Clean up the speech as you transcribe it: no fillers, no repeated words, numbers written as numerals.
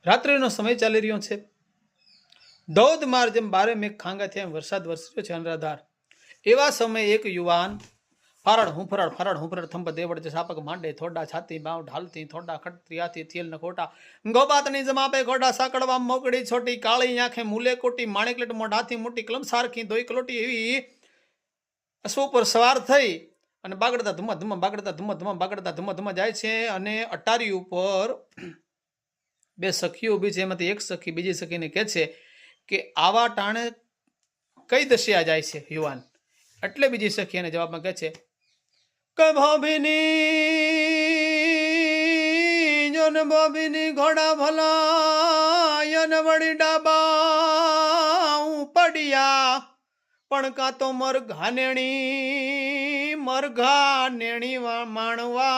રાત્રિનો સમય ચાલી રહ્યો છે. ધોધમાર જેમ બારે મેઘ ખાંગા થયા એમ વરસાદ વરસી રહ્યો છે અનરાધાર. એવા સમયે એક યુવાન ફરાડ હુંફરાડ થંભ દેવડ સાપક માંડે થોડા છાતી બાવ ઢાલતી થોડા ખટત્રિયાથી થયેલ ન ખોટા ગોબાતની જમાપે ખોટા સાકડવા મોકડી છોટી કાળી આંખે મૂલે કોટી માણેકલેટ મોઢાથી મોટી કલમ સારખી દોઈ કલોટી એવી અશ્વ પર સવાર થઈ અને બાગડતા ધુમ્મા જાય છે. અને અટારી ઉપર બે સખીઓ ઊભી છે. એમાંથી એક સખી બીજી સખીને કહે છે કે આવા ટાણે કઈ દશા જાય છે યુવાન. એટલે બીજી સખી એને જવાબમાં કહે છે કે ભાભીની ઘોડા ભલા યન વળી ડાબા પડ્યા પણ કાં તો મરઘા નેણી માણવા